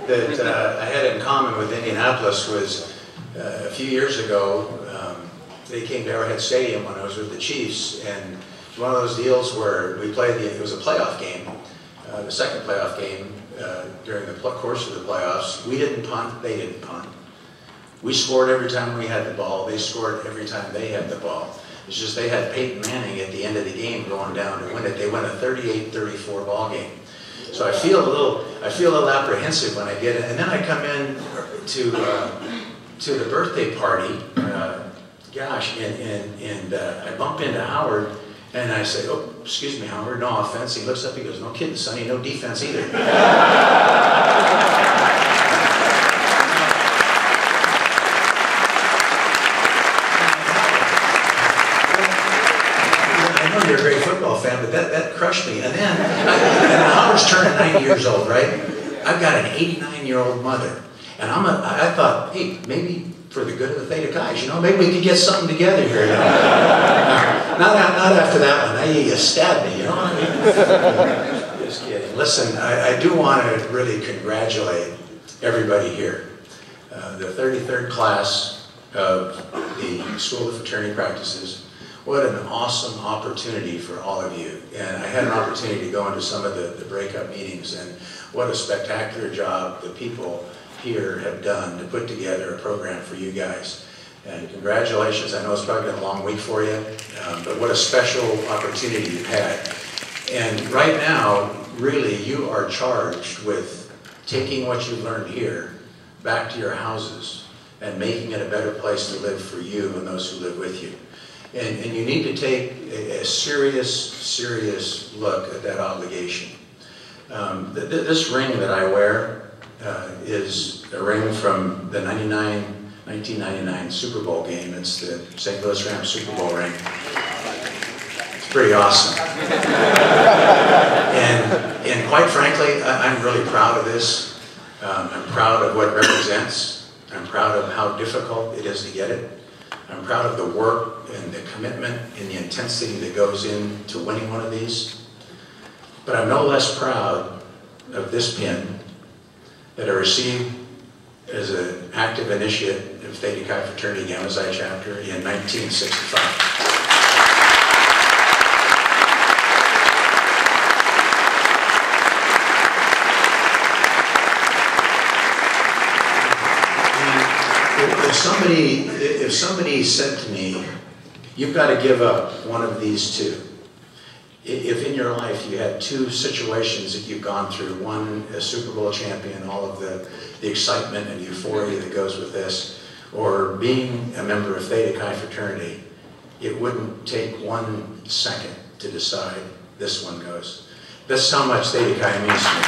that I had in common with Indianapolis was a few years ago, they came to Arrowhead Stadium when I was with the Chiefs, and one of those deals where we played, it was a playoff game, the second playoff game during the course of the playoffs. We didn't punt, they didn't punt. We scored every time we had the ball, they scored every time they had the ball. It's just they had Peyton Manning at the end of the game going down to win it. They won a 38-34 ball game. So I feel a little apprehensive when I get it. And then I come in to the birthday party, gosh, and I bump into Howard, and I say, "Oh, excuse me, Howard, no offense." He looks up, he goes, "No kidding, Sonny, no defense either." I know you're a great football fan, but that crushed me. And then Howard's turning 90 years old, right? I've got an 89-year-old mother. And I thought, hey, maybe for the good of the Theta Chi's, you know, maybe we could get something together here. You know? not after that one. You stabbed me, you know what I mean? Just kidding. Listen, I do want to really congratulate everybody here. The 33rd class of the School of Fraternity Practices. What an awesome opportunity for all of you. And I had an opportunity to go into some of the breakup meetings, and what a spectacular job the people here have done to put together a program for you guys. And congratulations. I know it's probably been a long week for you, but what a special opportunity you've had. And right now, really, you are charged with taking what you've learned here back to your houses and making it a better place to live for you and those who live with you. And you need to take a serious look at that obligation. This ring that I wear is a ring from the 1999 Super Bowl game. It's the St. Louis Rams Super Bowl ring. It's pretty awesome. And quite frankly, I'm really proud of this. I'm proud of what it represents. I'm proud of how difficult it is to get it. I'm proud of the work and the commitment and the intensity that goes into winning one of these. But I'm no less proud of this pin that I received as an active initiate of Theta Chi Fraternity Gamma Xi chapter in 1965. If somebody said to me, "You've got to give up one of these two," if in your life you had two situations that you've gone through, one a Super Bowl champion, all of the excitement and euphoria that goes with this, or being a member of Theta Chi Fraternity, it wouldn't take 1 second to decide this one goes. That's how much Theta Chi means to me.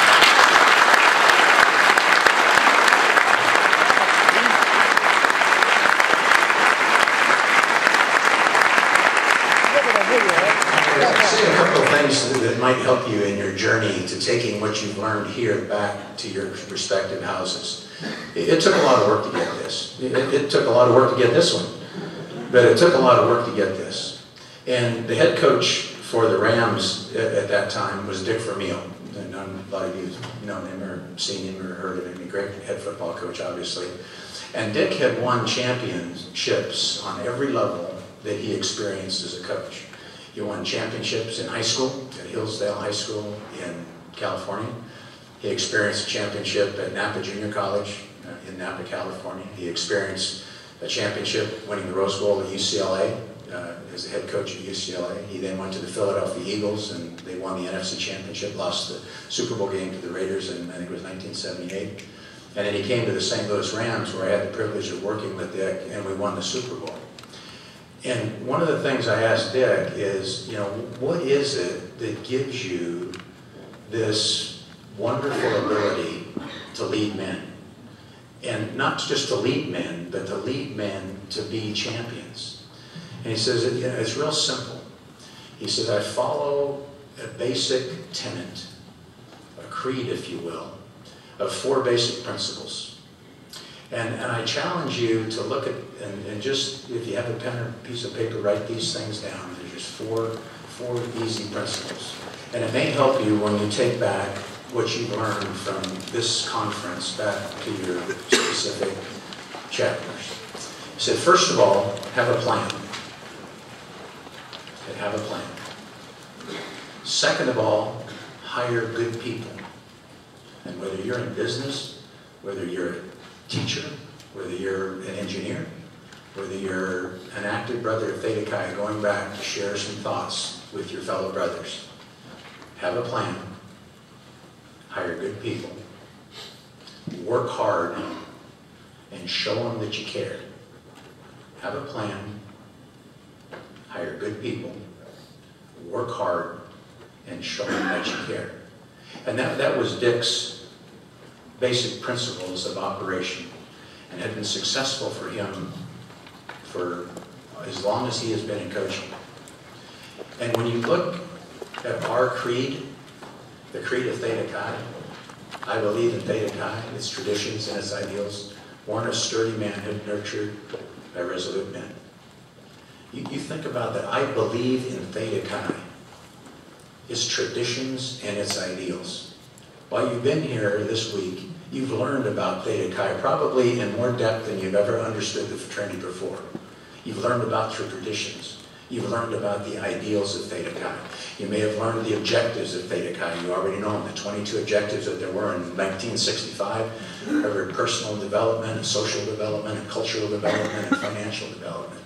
A couple of things that might help you in your journey to taking what you've learned here back to your respective houses. It took a lot of work to get this. It took a lot of work to get this one, but it took a lot of work to get this. And the head coach for the Rams at that time was Dick Vermeil. And a lot of you have known him or seen him or heard of him. A great head football coach, obviously. And Dick had won championships on every level that he experienced as a coach. He won championships in high school at Hillsdale High School in California. He experienced a championship at Napa Junior College in Napa, California. He experienced a championship winning the Rose Bowl at UCLA as the head coach at UCLA. He then went to the Philadelphia Eagles, and they won the NFC Championship, lost the Super Bowl game to the Raiders in, I think it was 1978. And then he came to the St. Louis Rams, where I had the privilege of working with Dick, and we won the Super Bowl. And one of the things I asked Dick is, you know, what is it that gives you this wonderful ability to lead men? And not just to lead men, but to lead men to be champions. And he says, it's real simple. He says, I follow a basic tenet, a creed, if you will, of 4 basic principles. And I challenge you to look at, and just, if you have a pen or piece of paper, write these things down. There's just four easy principles. And it may help you when you take back what you've learned from this conference back to your specific chapters. He said, first of all, have a plan. Okay, have a plan. Second of all, hire good people. And whether you're in business, whether you're a teacher, whether you're an engineer, whether you're an active brother of Theta Chi going back to share some thoughts with your fellow brothers, have a plan, hire good people, work hard, and show them that you care. Have a plan, hire good people, work hard, and show them that you care. And that was Dick's basic principles of operation, and had been successful for him for as long as he has been in coaching. And when you look at our creed, the creed of Theta Chi, I believe in Theta Chi, its traditions and its ideals, born of sturdy manhood, nurtured by resolute men. You think about that. I believe in Theta Chi, its traditions and its ideals. While you've been here this week, you've learned about Theta Chi probably in more depth than you've ever understood the fraternity before. You've learned about your traditions. You've learned about the ideals of Theta Chi. You may have learned the objectives of Theta Chi. You already know them, the 22 objectives that there were in 1965, covered personal development, and social development, and cultural development, and financial development.